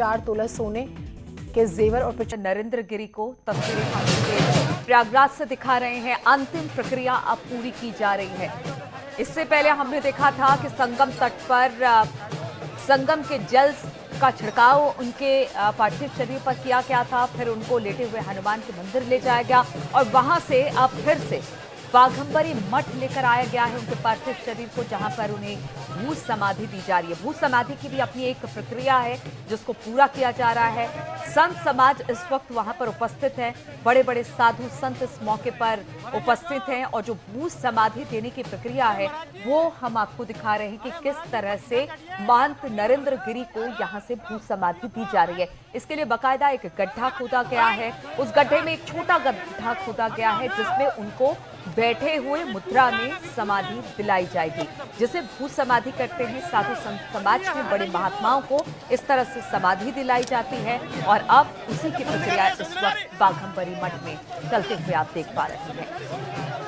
4 तोला सोने के जेवर और नरेंद्र गिरी को तस्वीरें प्रयागराज से दिखा रहे हैं। अंतिम प्रक्रिया अब पूरी की जा रही है। इससे पहले हमने देखा था कि संगम तट पर संगम के जल का छिड़काव उनके पार्थिव शरीर पर किया गया था। फिर उनको लेटे हुए हनुमान के मंदिर ले जाया गया और वहां से अब फिर से बाघंबरी मठ लेकर आया गया है उनके पार्थिव शरीर को, जहां पर उन्हें भू समाधि दी जा रही है। भू समाधि की भी अपनी एक प्रक्रिया है जिसको पूरा किया जा रहा है। संत समाज इस वक्त वहां पर उपस्थित है, बड़े बड़े साधु संत इस मौके पर उपस्थित हैं और जो भू समाधि देने की प्रक्रिया है वो हम आपको दिखा रहे हैं कि किस तरह से महंत नरेंद्र गिरी को यहाँ से भू समाधि दी जा रही है। इसके लिए बाकायदा एक गड्ढा खोदा गया है। उस गड्ढे में एक छोटा गड्ढा खोदा गया है जिसमें उनको बैठे हुए मुद्रा में समाधि दिलाई जाएगी। जिसे भू समाधि करते हैं साधु संत समाज के बड़े महात्माओं को इस तरह से समाधि दिलाई जाती है और अब उसी की प्रक्रिया इस वक्त बाघंबरी मठ में चलते हुए आप देख पा रहे हैं।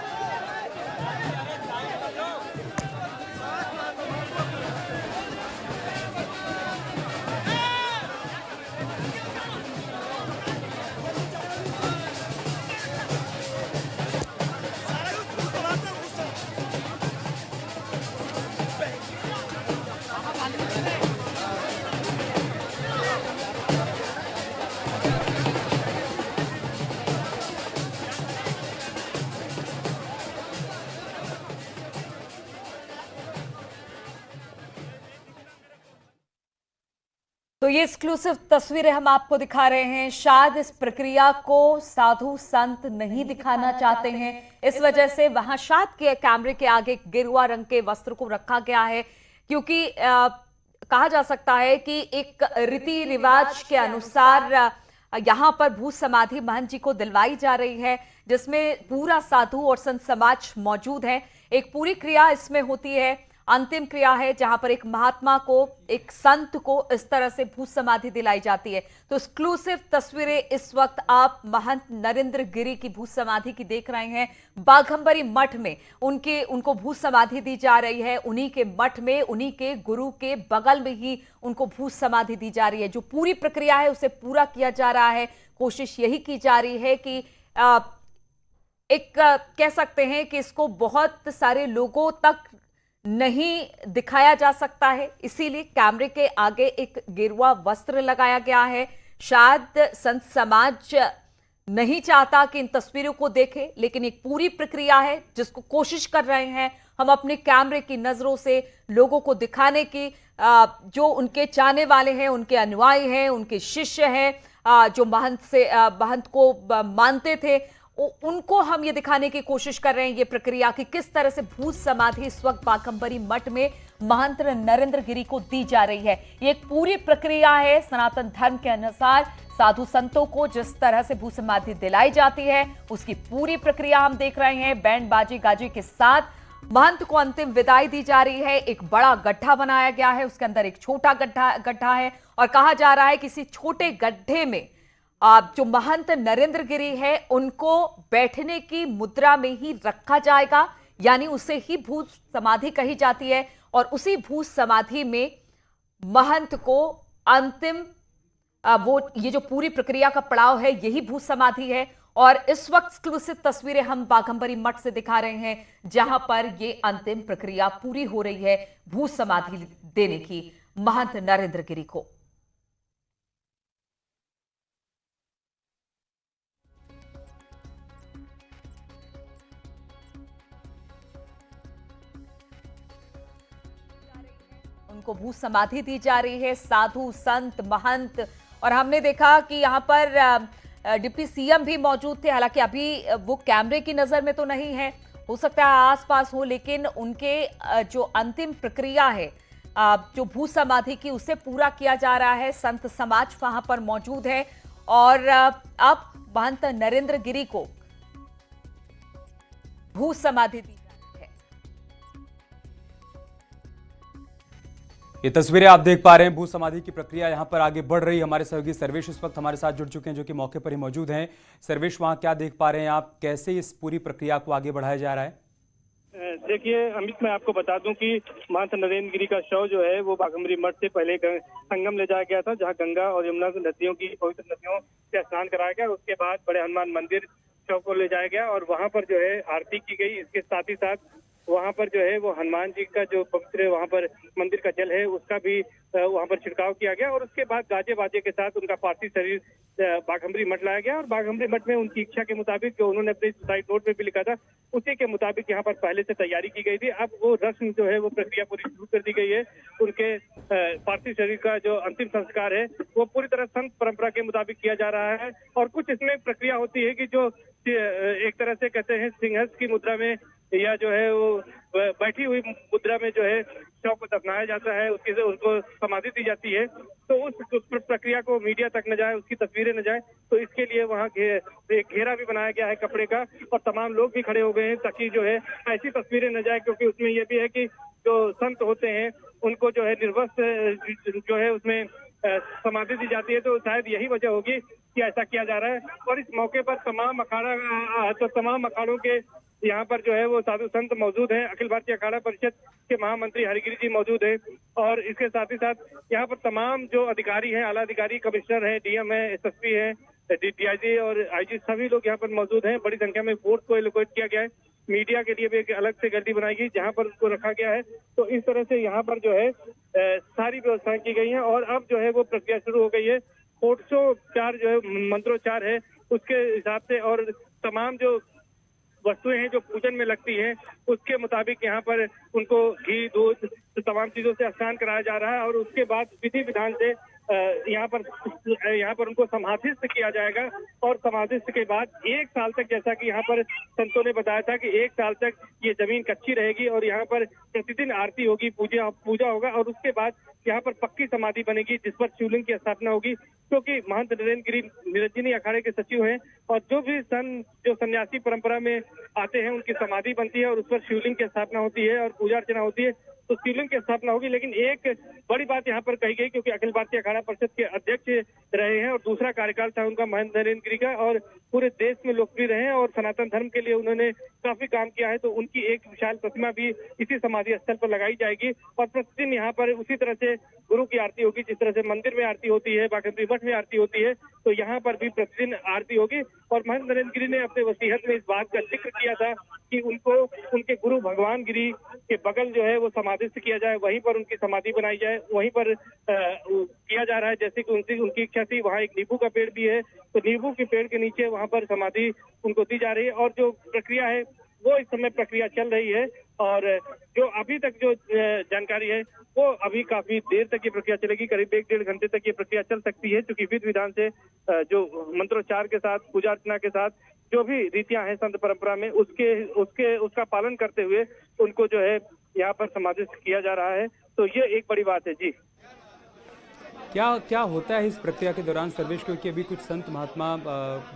तो ये एक्सक्लूसिव तस्वीरें हम आपको दिखा रहे हैं। शायद इस प्रक्रिया को साधु संत नहीं दिखाना चाहते हैं, इस वजह से वहां शायद के कैमरे के आगे गेरुआ रंग के वस्त्र को रखा गया है, क्योंकि कहा जा सकता है कि एक रीति रिवाज के अनुसार यहाँ पर भू समाधि महंत जी को दिलवाई जा रही है, जिसमें पूरा साधु और संत समाज मौजूद है। एक पूरी क्रिया इसमें होती है, अंतिम क्रिया है जहां पर एक महात्मा को, एक संत को इस तरह से भू समाधि दिलाई जाती है। तो एक्सक्लूसिव तस्वीरें इस वक्त आप महंत नरेंद्र गिरी की भू समाधि की देख रहे हैं। बाघंबरी मठ में उनको भू समाधि दी जा रही है। उन्हीं के मठ में, उन्हीं के गुरु के बगल में ही उनको भू समाधि दी जा रही है। जो पूरी प्रक्रिया है उसे पूरा किया जा रहा है। कोशिश यही की जा रही है कि कह सकते हैं कि इसको बहुत सारे लोगों तक नहीं दिखाया जा सकता है, इसीलिए कैमरे के आगे एक गेरुआ वस्त्र लगाया गया है। शायद संत समाज नहीं चाहता कि इन तस्वीरों को देखे, लेकिन एक पूरी प्रक्रिया है जिसको कोशिश कर रहे हैं हम अपने कैमरे की नजरों से लोगों को दिखाने की। जो उनके चाहने वाले हैं, उनके अनुयायी हैं, उनके शिष्य हैं, जो महंत को मानते थे, उनको हम ये दिखाने की कोशिश कर रहे हैं ये प्रक्रिया कि किस तरह से भू समाधि इस वक्त बाघंबरी मठ में महंत नरेंद्र गिरी को दी जा रही है। ये एक पूरी प्रक्रिया है। सनातन धर्म के अनुसार साधु संतों को जिस तरह से भू समाधि दिलाई जाती है उसकी पूरी प्रक्रिया हम देख रहे हैं। बैंड बाजी गाजी के साथ महंत को अंतिम विदाई दी जा रही है। एक बड़ा गड्ढा बनाया गया है, उसके अंदर एक छोटा गड्ढा है और कहा जा रहा है कि इसी छोटे गड्ढे में जो महंत नरेंद्र गिरी है उनको बैठने की मुद्रा में ही रखा जाएगा, यानी उसे ही भू समाधि कही जाती है। और उसी भू समाधि में महंत को अंतिम ये जो पूरी प्रक्रिया का पड़ाव है यही भू समाधि है। और इस वक्त एक्सक्लूसिव तस्वीरें हम बाघंबरी मठ से दिखा रहे हैं जहां पर ये अंतिम प्रक्रिया पूरी हो रही है भू समाधि देने की महंत नरेंद्र गिरी को। उनको भू समाधि दी जा रही है, साधु संत महंत। और हमने देखा कि यहाँ पर डिप्टी सीएम भी मौजूद थे, हालांकि अभी वो कैमरे की नजर में तो नहीं है, हो सकता है आसपास हो, लेकिन उनके जो अंतिम प्रक्रिया है जो भू समाधि की उसे पूरा किया जा रहा है। संत समाज वहां पर मौजूद है और अब महंत नरेंद्र गिरी को भू समाधि दी। ये तस्वीरें आप देख पा रहे हैं, भू समाधि की प्रक्रिया यहां पर आगे बढ़ रही है। हमारे सहयोगी सर्वेश इस वक्त हमारे साथ जुड़ चुके हैं जो कि मौके पर ही मौजूद हैं। सर्वेश, वहां क्या देख पा रहे हैं आप, कैसे इस पूरी प्रक्रिया को आगे बढ़ाया जा रहा है? देखिए अमित, मैं आपको बता दूं कि महंत नरेंद्र गिरी का शव जो है वो बाघम्बरी मठ से पहले संगम ले जाया गया था, जहां गंगा और यमुना नदियों की पवित्र नदियों से स्नान कराया गया। उसके बाद बड़े हनुमान मंदिर शव को ले जाया गया और वहां पर जो है आरती की गई। इसके साथ ही साथ वहां पर जो है वो हनुमान जी का जो पवित्र वहां पर मंदिर का जल है उसका भी वहां पर छिड़काव किया गया और उसके बाद गाजे बाजे के साथ उनका पार्थिव शरीर बाघम्बरी मठ लाया गया और बाघम्बरी मठ में उनकी इच्छा के मुताबिक जो उन्होंने अपने सुसाइड नोट में भी लिखा था उसी के मुताबिक यहाँ पर पहले से तैयारी की गई थी। अब वो रस्म जो है वो प्रक्रिया पूरी शुरू कर दी गई है। उनके पार्थिव शरीर का जो अंतिम संस्कार है वो पूरी तरह संत परंपरा के मुताबिक किया जा रहा है और कुछ इसमें प्रक्रिया होती है कि जो एक तरह से कहते हैं सिंहस्थ की मुद्रा में या जो है वो बैठी हुई मुद्रा में जो है शव को दफनाया जाता है, उनको समाधि दी जाती है। तो उस प्रक्रिया को मीडिया तक न जाए, उसकी तस्वीरें न जाए, तो इसके लिए वहाँ एक घेरा भी बनाया गया है कपड़े का और तमाम लोग भी खड़े हो गए हैं ताकि जो है ऐसी तस्वीरें न जाए, क्योंकि उसमें यह भी है कि जो संत होते हैं उनको जो है निर्वस्त्र जो है उसमें समाधि दी जाती है। तो शायद यही वजह होगी कि ऐसा किया जा रहा है और इस मौके पर तमाम अखाड़ों के यहाँ पर जो है वो साधु संत मौजूद हैं। अखिल भारतीय अखाड़ा परिषद के महामंत्री हरिगिरी जी मौजूद हैं और इसके साथ ही साथ यहाँ पर तमाम जो अधिकारी हैं, आला अधिकारी, कमिश्नर हैं, डीएम है, एसएसपी है, डीआईजी और आईजी, सभी लोग यहाँ पर मौजूद हैं। बड़ी संख्या में फोर्स को एलोकेट किया गया है। मीडिया के लिए भी एक अलग से गड्डी बनाई गई जहाँ पर उसको रखा गया है। तो इस तरह से यहाँ पर जो है सारी व्यवस्थाएं की गई हैं और अब जो है वो प्रक्रिया शुरू हो गई है। 404 जो है मंत्रोच्चार है उसके हिसाब से और तमाम जो वस्तुएं हैं जो पूजन में लगती हैं उसके मुताबिक यहाँ पर उनको घी, दूध, तमाम चीजों से स्नान कराया जा रहा है और उसके बाद विधि विधान से यहाँ पर उनको समाधिस्थ किया जाएगा और समाधिस्थ के बाद 1 साल तक, जैसा कि यहाँ पर संतों ने बताया था कि 1 साल तक ये जमीन कच्ची रहेगी और यहाँ पर प्रतिदिन आरती होगी, पूजा होगा और उसके बाद यहाँ पर पक्की समाधि बनेगी जिस पर शिवलिंग की स्थापना होगी। क्योंकि महंत नरेंद्र गिरी निरंजनी अखाड़े के सचिव हैं और जो भी जो सन्यासी परंपरा में आते हैं उनकी समाधि बनती है और उस पर शिवलिंग की स्थापना होती है और पूजा अर्चना होती है। तो शिवलिंग की स्थापना होगी। लेकिन एक बड़ी बात यहाँ पर कही गई, क्योंकि अखिल भारतीय अखाड़ा परिषद के अध्यक्ष रहे हैं और दूसरा कार्यकाल था उनका महंत नरेंद्र गिरी का और पूरे देश में लोकप्रिय रहे हैं और सनातन धर्म के लिए उन्होंने काफी काम किया है। तो उनकी एक विशाल प्रतिमा भी इसी समाधि स्थल पर लगाई जाएगी और प्रतिदिन यहाँ पर उसी तरह से गुरु की आरती होगी। जिस तरह से मंदिर में आरती होती है, बाघम्बरी मठ में आरती होती है, तो यहाँ पर भी प्रतिदिन आरती होगी। और महंत नरेंद्र गिरी ने अपने वसीयत में इस बात का जिक्र किया था कि उनको उनके गुरु भगवान गिरी के बगल जो है वो समाधिस्थ किया जाए, वहीं पर उनकी समाधि बनाई जाए, वहीं पर किया जा रहा है। जैसे कि उनकी इच्छा थी। वहाँ एक नींबू का पेड़ भी है, तो नींबू के पेड़ के नीचे वहाँ पर समाधि उनको दी जा रही है और जो प्रक्रिया है वो इस समय प्रक्रिया चल रही है। और जो अभी तक जो जानकारी है वो अभी काफी देर तक ये प्रक्रिया चलेगी, करीब 1-1.5 घंटे तक ये प्रक्रिया चल सकती है, क्योंकि विधि विधान से जो मंत्रोच्चार के साथ, पूजा अर्चना के साथ जो भी रीतियां हैं संत परंपरा में उसका पालन करते हुए उनको जो है यहाँ पर समाधिस्थ किया जा रहा है। तो ये एक बड़ी बात है। जी, क्या होता है इस प्रक्रिया के दौरान सर्वेश? क्योंकि अभी कुछ संत महात्मा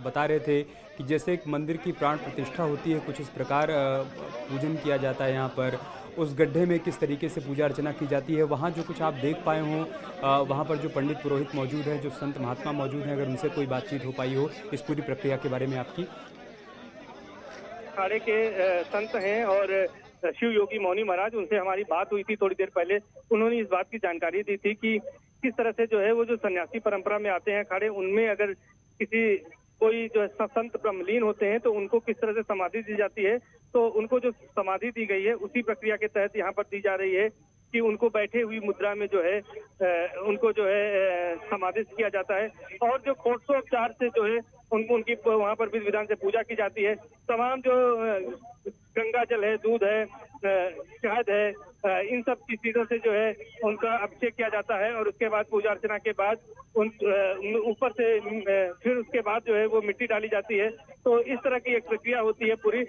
बता रहे थे कि जैसे एक मंदिर की प्राण प्रतिष्ठा होती है, कुछ इस प्रकार पूजन किया जाता है यहाँ पर, उस गड्ढे में किस तरीके से पूजा अर्चना की जाती है। वहाँ जो कुछ आप देख पाए हों, वहाँ पर जो पंडित पुरोहित मौजूद हैं, जो संत महात्मा मौजूद हैं, अगर उनसे कोई बातचीत हो पाई हो इस पूरी प्रक्रिया के बारे में आपकी? अखाड़े के संत हैं और शिव योगी मौनी महाराज, उनसे हमारी बात हुई थी थोड़ी देर पहले। उन्होंने इस बात की जानकारी दी थी कि किस तरह से जो है वो जो सन्यासी परंपरा में आते हैं अखाड़े, उनमें अगर कोई जो संत ब्रह्मलीन होते हैं तो उनको किस तरह से समाधि दी जाती है। तो उनको जो समाधि दी गई है उसी प्रक्रिया के तहत यहाँ पर दी जा रही है कि उनको बैठे हुई मुद्रा में जो है उनको जो है समाधिस्थ किया जाता है और जो 404 से जो है उनकी वहाँ पर विधि विधान से पूजा की जाती है। तमाम जो गंगा जल है, दूध है, शहद है, इन सब की चीजों से जो है उनका अभिषेक किया जाता है और उसके बाद पूजा अर्चना के बाद ऊपर से फिर उसके बाद जो है वो मिट्टी डाली जाती है। तो इस तरह की एक प्रक्रिया होती है पूरी।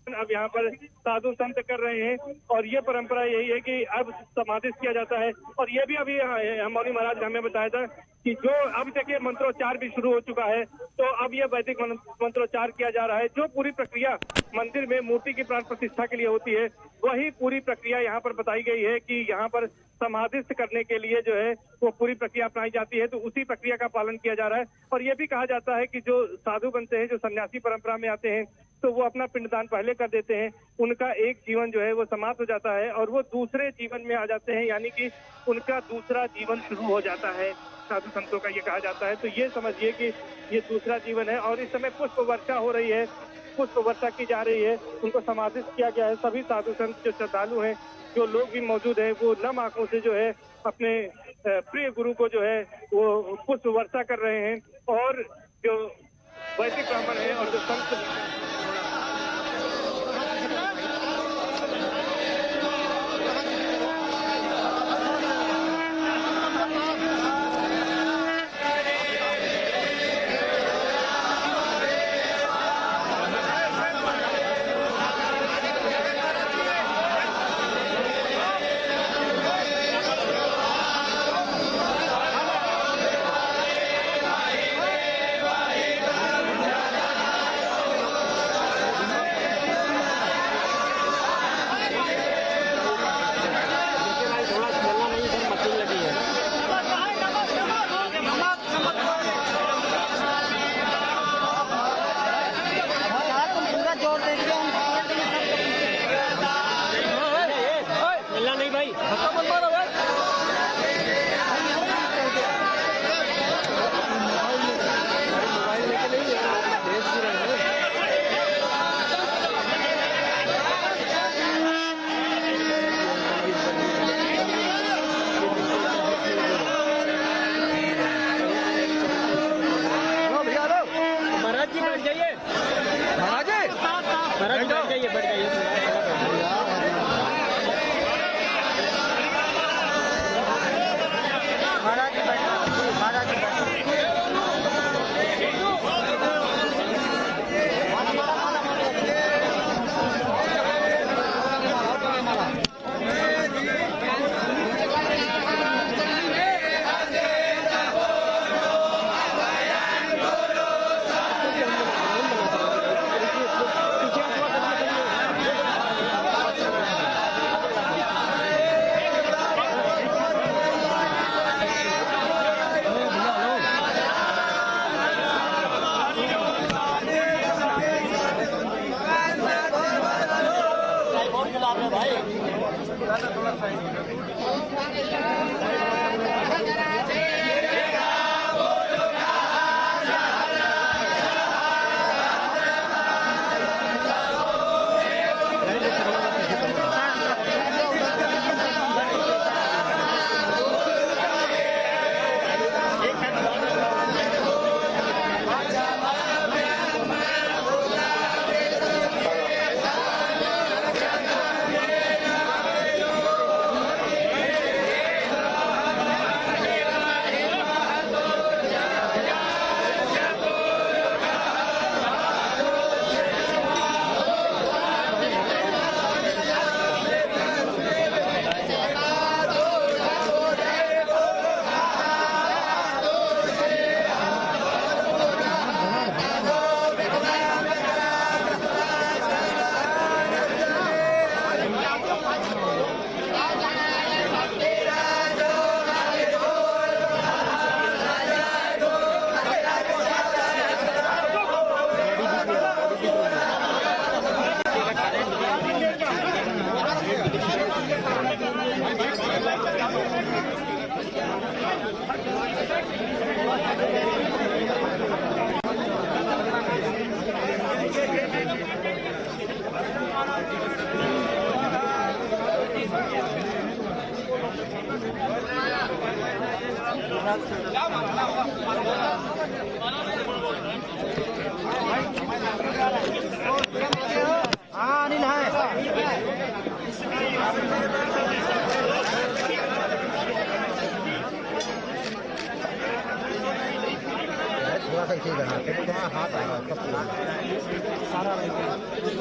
अब यहाँ पर साधु संत कर रहे हैं और ये परंपरा यही है कि अब समाधिस्थ किया जाता है। और ये भी अभी मौनी महाराज ने हमें बताया था कि जो अब देखिए मंत्रोच्चार भी शुरू हो चुका है, तो अब ये वैदिक मंत्रोच्चार किया जा रहा है। जो पूरी प्रक्रिया मंदिर में मूर्ति की प्राण प्रतिष्ठा के लिए होती है वही पूरी प्रक्रिया यहाँ पर बताई गई है कि यहाँ पर समाधिस्थ करने के लिए जो है वो पूरी प्रक्रिया अपनाई जाती है। तो उसी प्रक्रिया का पालन किया जा रहा है। और ये भी कहा जाता है कि जो साधु बनते हैं, जो सन्यासी परंपरा में आते हैं, तो वो अपना पिंडदान पहले कर देते हैं, उनका एक जीवन जो है वो समाप्त हो जाता है और वो दूसरे जीवन में आ जाते हैं, यानी कि उनका दूसरा जीवन शुरू हो जाता है। साधु संतों का ये कहा जाता है। तो ये समझिए कि ये दूसरा जीवन है। और इस समय पुष्प वर्षा हो रही है, पुष्प वर्षा की जा रही है, उनको समाधित किया गया है। सभी साधु संत जो श्रद्धालु हैं, जो लोग भी मौजूद हैं, वो नम आंखों से जो है अपने प्रिय गुरु को जो है वो पुष्प वर्षा कर रहे हैं। और जो वैदिक ब्राह्मण है और जो संत की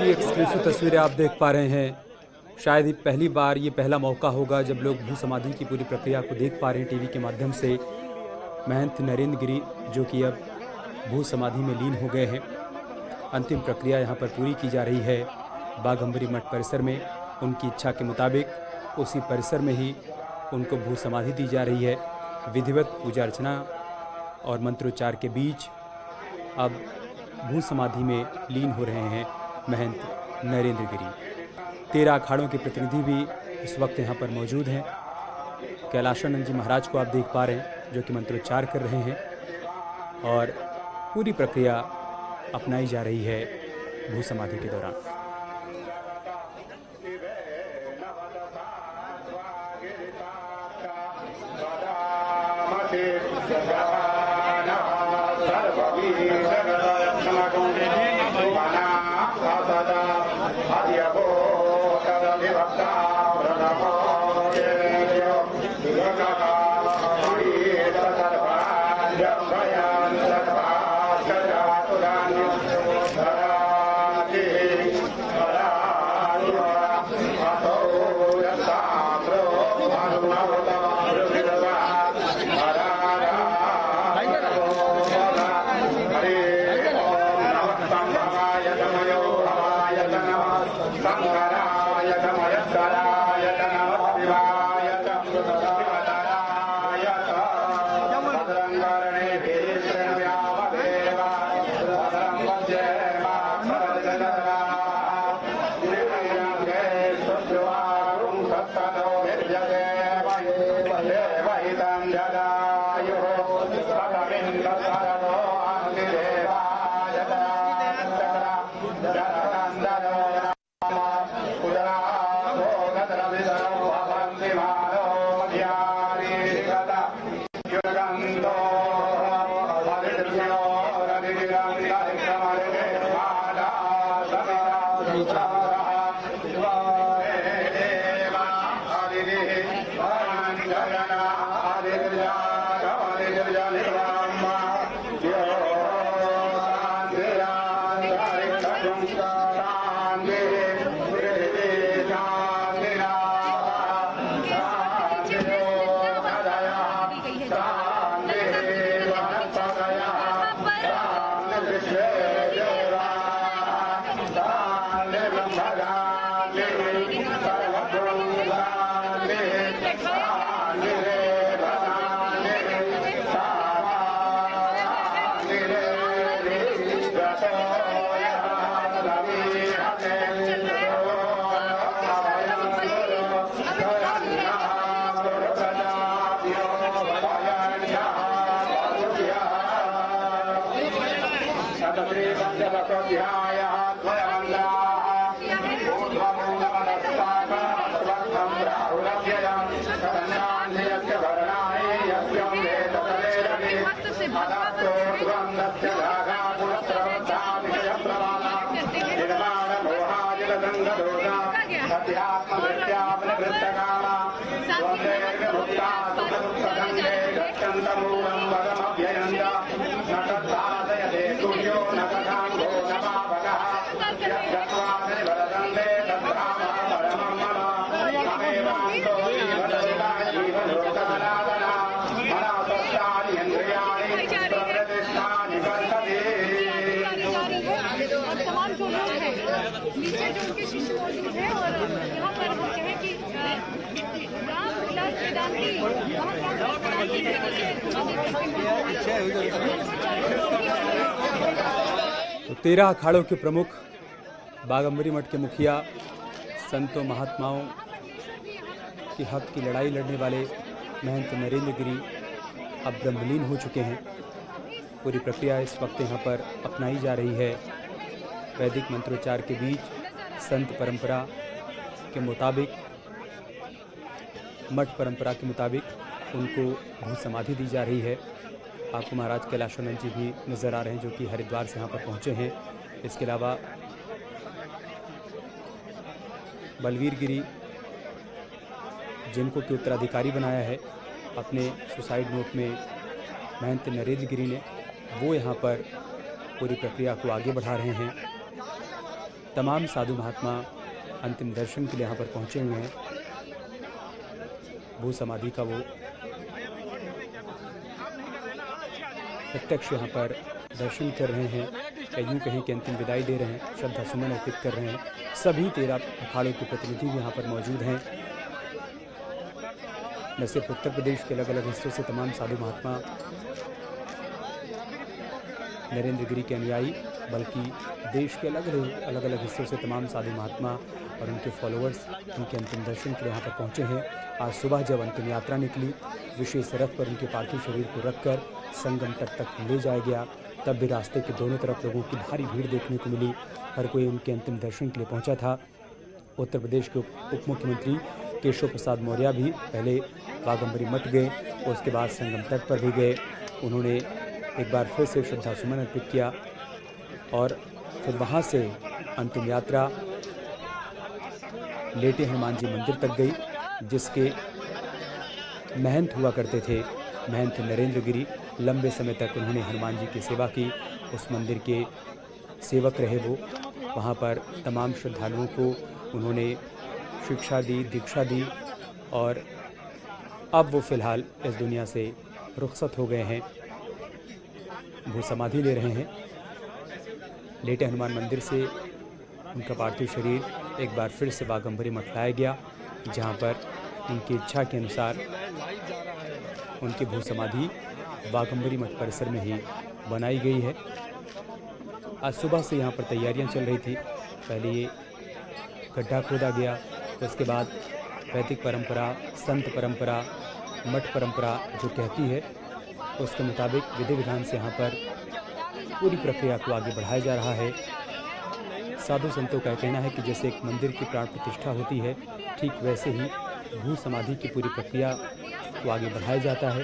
एक्सक्लूसिव तस्वीरें आप देख पा रहे हैं। शायद ही पहली बार ये पहला मौका होगा जब लोग भू समाधि की पूरी प्रक्रिया को देख पा रहे हैं टीवी के माध्यम से। महंत नरेंद्र गिरी जो कि अब भू समाधि में लीन हो गए हैं, अंतिम प्रक्रिया यहाँ पर पूरी की जा रही है बाघंबरी मठ परिसर में। उनकी इच्छा के मुताबिक उसी परिसर में ही उनको भू समाधि दी जा रही है। विधिवत पूजा अर्चना और मंत्रोच्चार के बीच अब भू समाधि में लीन हो रहे हैं महंत नरेंद्र गिरी। 13 अखाड़ों के प्रतिनिधि भी इस वक्त यहाँ पर मौजूद हैं। कैलाशानंद जी महाराज को आप देख पा रहे हैं जो कि मंत्रोच्चार कर रहे हैं और पूरी प्रक्रिया अपनाई जा रही है भू समाधि के दौरान। तो 13 अखाड़ों के प्रमुख बाघम्बरी मठ के मुखिया संतों महात्माओं के हक की लड़ाई लड़ने वाले महंत नरेंद्र गिरी अब ब्रह्मलीन हो चुके हैं। पूरी प्रक्रिया इस वक्त यहाँ पर अपनाई जा रही है। वैदिक मंत्रोच्चार के बीच संत परंपरा के मुताबिक, मठ परंपरा के मुताबिक उनको भू समाधि दी जा रही है। आपको महाराज कैलाशानंद जी भी नज़र आ रहे हैं जो कि हरिद्वार से यहाँ पर पहुँचे हैं। इसके अलावा बलवीर गिरी जिनको के उत्तराधिकारी बनाया है अपने सुसाइड नोट में महंत नरेंद्र गिरी ने, वो यहाँ पर पूरी प्रक्रिया को आगे बढ़ा रहे हैं। तमाम साधु महात्मा अंतिम दर्शन के लिए यहाँ पर पहुँचे हुए हैं। भू समाधि का वो प्रत्यक्ष यहाँ पर दर्शन कर रहे हैं या यूँ कहीं कि अंतिम विदाई दे रहे हैं, श्रद्धा सुमन अर्पित कर रहे हैं। सभी 13 अखाड़ों के प्रतिनिधि भी यहाँ पर मौजूद हैं। न सिर्फ उत्तर प्रदेश के अलग अलग हिस्सों से तमाम साधु महात्मा नरेंद्र गिरी के अनुयायी, बल्कि देश के अलग अलग हिस्सों से तमाम साधु महात्मा और उनके फॉलोअर्स उनके अंतिम दर्शन के लिए यहाँ पर पहुँचे हैं। आज सुबह जब अंतिम यात्रा निकली, विशेष रथ पर उनके पार्थिव शरीर को रखकर संगम तट तक ले जाया गया, तब भी रास्ते के दोनों तरफ लोगों की भारी भीड़ देखने को मिली। हर कोई उनके अंतिम दर्शन के लिए पहुँचा था। उत्तर प्रदेश के उप मुख्यमंत्री केशव प्रसाद मौर्य भी पहले बाघंबरी मठ गए और उसके बाद संगम तट पर भी गए। उन्होंने एक बार फिर से श्रद्धा सुमन अर्पित किया और फिर वहाँ से अंतिम यात्रा लेटे हनुमान जी मंदिर तक गई, जिसके महंत हुआ करते थे महंत नरेंद्र गिरी। लंबे समय तक उन्होंने हनुमान जी की सेवा की, उस मंदिर के सेवक रहे वो। वहाँ पर तमाम श्रद्धालुओं को उन्होंने शिक्षा दी, दीक्षा दी और अब वो फ़िलहाल इस दुनिया से रुखसत हो गए हैं, भू समाधि ले रहे हैं। लेटे हनुमान मंदिर से उनका पार्थिव शरीर एक बार फिर से बाघंबरी मठ लाया गया, जहाँ पर उनकी इच्छा के अनुसार उनकी भू समाधि बाघंबरी मठ परिसर में ही बनाई गई है। आज सुबह से यहाँ पर तैयारियाँ चल रही थी। पहले ये गड्ढा खोदा गया, उसके बाद वैदिक परंपरा, संत परंपरा, मठ परंपरा जो कहती है उसके मुताबिक विधि विधान से यहाँ पर पूरी प्रक्रिया को आगे बढ़ाया जा रहा है। साधु संतों का कहना है कि जैसे एक मंदिर की प्राण प्रतिष्ठा होती है, ठीक वैसे ही भू समाधि की पूरी प्रक्रिया को आगे बढ़ाया जाता है।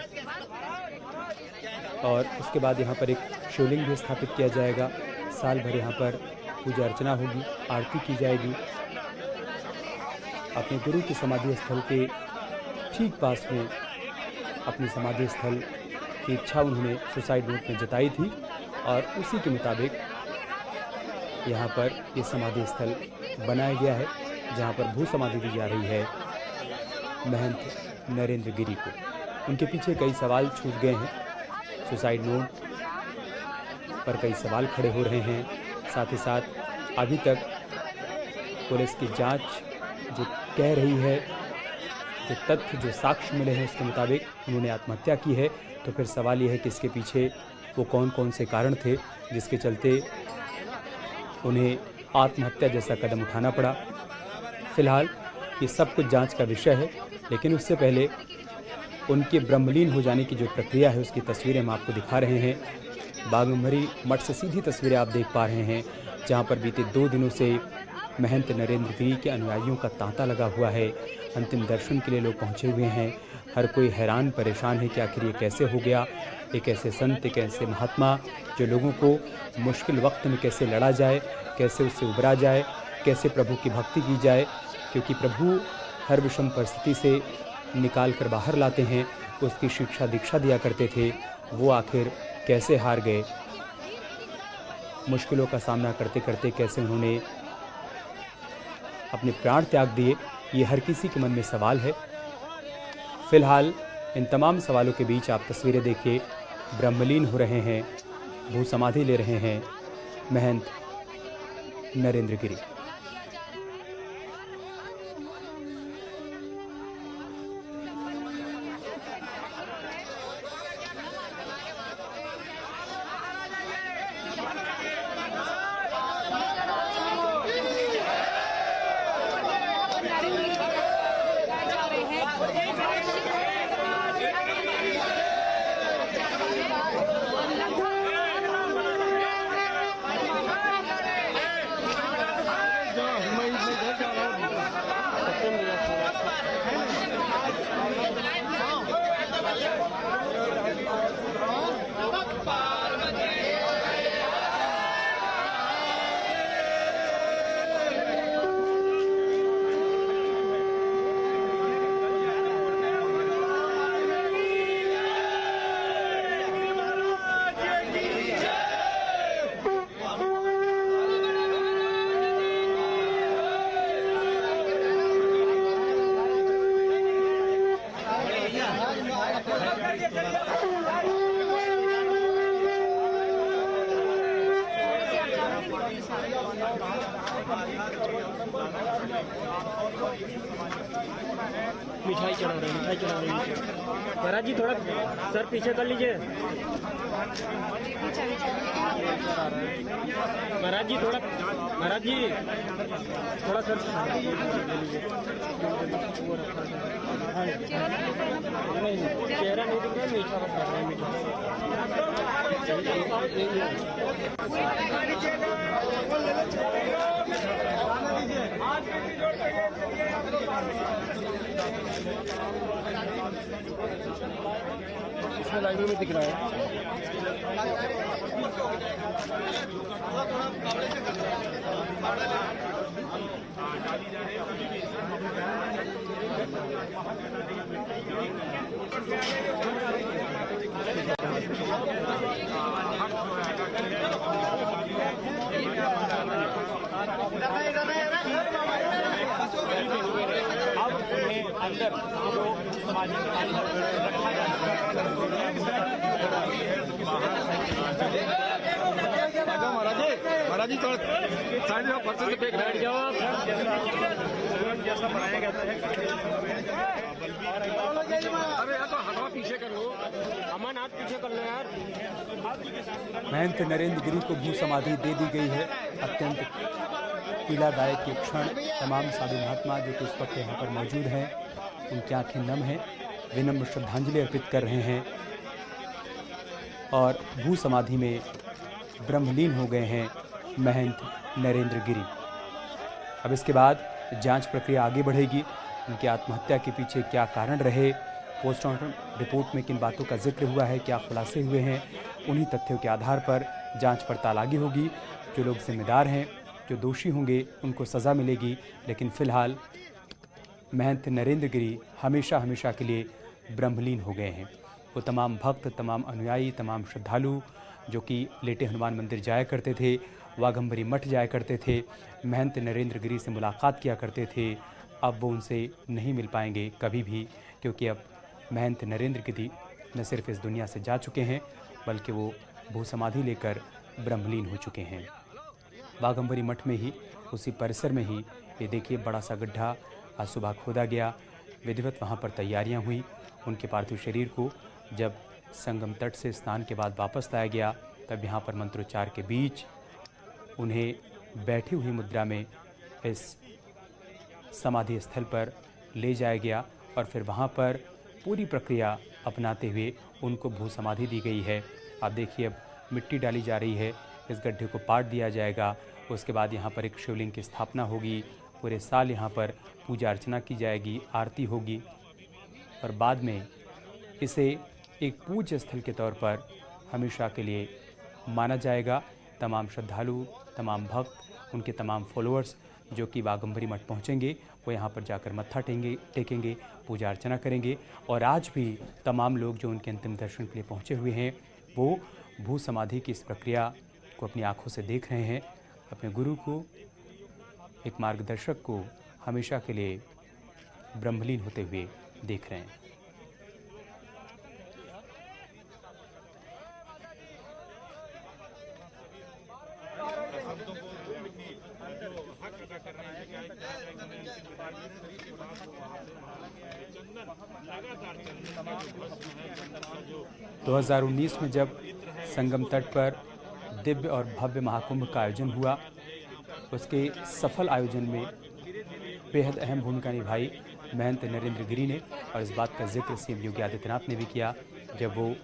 और उसके बाद यहाँ पर एक शिवलिंग भी स्थापित किया जाएगा। साल भर यहाँ पर पूजा अर्चना होगी, आरती की जाएगी। अपने गुरु की समाधि स्थल के ठीक पास में अपनी समाधि स्थल की इच्छा उन्होंने सुसाइड नोट में जताई थी और उसी के मुताबिक यहाँ पर ये समाधि स्थल बनाया गया है, जहाँ पर भू समाधि दी जा रही है महंत नरेंद्र गिरी को। उनके पीछे कई सवाल छूट गए हैं। सुसाइड नोट पर कई सवाल खड़े हो रहे हैं। साथ ही साथ अभी तक पुलिस की जांच जो कह रही है, जो तथ्य जो साक्ष्य मिले हैं उसके मुताबिक उन्होंने आत्महत्या की है। तो फिर सवाल ये है कि इसके पीछे वो कौन कौन से कारण थे जिसके चलते उन्हें आत्महत्या जैसा कदम उठाना पड़ा। फिलहाल ये सब कुछ जांच का विषय है, लेकिन उससे पहले उनके ब्रह्मलीन हो जाने की जो प्रक्रिया है उसकी तस्वीरें हम आपको दिखा रहे हैं। बाघंबरी मठ से सीधी तस्वीरें आप देख पा रहे हैं, जहां पर बीते 2 दिनों से महंत नरेंद्र गिरी के अनुयायियों का तांता लगा हुआ है। अंतिम दर्शन के लिए लोग पहुंचे हुए हैं। हर कोई हैरान परेशान है कि आखिर ये कैसे हो गया। एक ऐसे संत, एक ऐसे महात्मा जो लोगों को मुश्किल वक्त में कैसे लड़ा जाए, कैसे उससे उबरा जाए, कैसे प्रभु की भक्ति की जाए, क्योंकि प्रभु हर विषम परिस्थिति से निकाल कर बाहर लाते हैं। उसकी शिक्षा दीक्षा दिया करते थे, वो आखिर कैसे हार गए। मुश्किलों का सामना करते करते कैसे उन्होंने अपने प्राण त्याग दिए, ये हर किसी के मन में सवाल है। फिलहाल इन तमाम सवालों के बीच आप तस्वीरें देखिए, ब्रह्मलीन हो रहे हैं, भू समाधि ले रहे हैं महंत नरेंद्र गिरी। मिठाई चढ़ा रहे हैं, मिठाई चढ़ा रहे हैं। महाराज जी थोड़ा सर पीछे कर लीजिए। महाराज जी थोड़ा सर चेहरा नहीं दिख रहा, मीठा बता रहे हैं, मीठा। इसमें लाइव में दिख रहा है। अंदर महाराज जी थोड़ा साइड में पर्चे से बैठ जाओ आप। जैसा बनाया गया था। अरे यार तो हवा पीछे कर लो, अमन हाथ पीछे कर लो यार। महंत नरेंद्र गिरी को भू समाधि दे दी गई है। अत्यंत पीड़ादायक के क्षण तमाम साधु महात्मा जो कि इस वक्त यहाँ पर मौजूद हैं, उनकी आंखें नम हैं, विनम्र श्रद्धांजलि अर्पित कर रहे हैं और भू समाधि में ब्रह्मलीन हो गए हैं महंत नरेंद्र गिरी। अब इसके बाद जांच प्रक्रिया आगे बढ़ेगी। उनकी आत्महत्या के पीछे क्या कारण रहे, पोस्टमार्टम रिपोर्ट में किन बातों का जिक्र हुआ है, क्या खुलासे हुए हैं, उन्हीं तथ्यों के आधार पर जांच पड़ताल आगे होगी। जो लोग जिम्मेदार हैं, जो दोषी होंगे, उनको सज़ा मिलेगी। लेकिन फ़िलहाल महंत नरेंद्र गिरी हमेशा हमेशा के लिए ब्रह्मलीन हो गए हैं। वो तमाम भक्त, तमाम अनुयायी, तमाम श्रद्धालु जो कि लेटे हनुमान मंदिर जाया करते थे, वाघम्बरी मठ जाया करते थे, महंत नरेंद्र गिरी से मुलाकात किया करते थे, अब वो उनसे नहीं मिल पाएंगे कभी भी, क्योंकि अब महंत नरेंद्र गिरी न सिर्फ इस दुनिया से जा चुके हैं, बल्कि वो भू समाधि लेकर ब्रह्मलीन हो चुके हैं। वाघम्बरी मठ में ही, उसी परिसर में ही ये देखिए बड़ा सा गड्ढा आज सुबह खोदा गया। विधिवत वहाँ पर तैयारियाँ हुई। उनके पार्थिव शरीर को जब संगम तट से स्नान के बाद वापस लाया गया, तब यहाँ पर मंत्रोच्चार के बीच उन्हें बैठी हुई मुद्रा में इस समाधि स्थल पर ले जाया गया और फिर वहाँ पर पूरी प्रक्रिया अपनाते हुए उनको भू समाधि दी गई है। आप देखिए अब मिट्टी डाली जा रही है, इस गड्ढे को पाट दिया जाएगा, उसके बाद यहाँ पर एक शिवलिंग की स्थापना होगी। पूरे साल यहाँ पर पूजा अर्चना की जाएगी, आरती होगी और बाद में इसे एक पूज्य स्थल के तौर पर हमेशा के लिए माना जाएगा। तमाम श्रद्धालु, तमाम भक्त, उनके तमाम फॉलोअर्स जो कि वाघम्बरी मठ पहुँचेंगे, वो यहाँ पर जाकर मत्था टेकेंगे, पूजा अर्चना करेंगे। और आज भी तमाम लोग जो उनके अंतिम दर्शन के लिए पहुँचे हुए हैं, वो भू समाधि की इस प्रक्रिया को अपनी आँखों से देख रहे हैं। अपने गुरु को, एक मार्गदर्शक को हमेशा के लिए ब्रह्मलीन होते हुए देख रहे हैं। तो 2019 में जब संगम तट पर दिव्य और भव्य महाकुंभ का आयोजन हुआ, उसके सफल आयोजन में बेहद अहम भूमिका निभाई महंत नरेंद्र गिरी ने। और इस बात का जिक्र सीएम योगी आदित्यनाथ ने भी किया। जब वो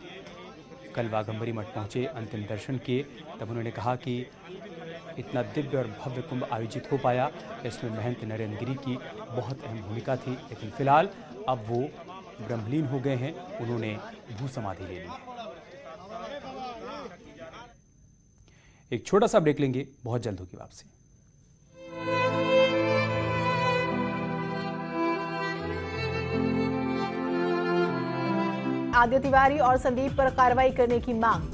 कल वाघम्बरी मठ पहुँचे, अंतिम दर्शन किए, तब उन्होंने कहा कि इतना दिव्य और भव्य कुंभ आयोजित हो पाया, इसमें महंत नरेंद्र गिरी की बहुत अहम भूमिका थी। लेकिन फिलहाल अब वो ब्रह्मलीन हो गए हैं, उन्होंने भू समाधि ले ली है। एक छोटा सा ब्रेक लेंगे, बहुत जल्द होगी वापसी। आदित्य तिवारी और संदीप पर कार्रवाई करने की मांग।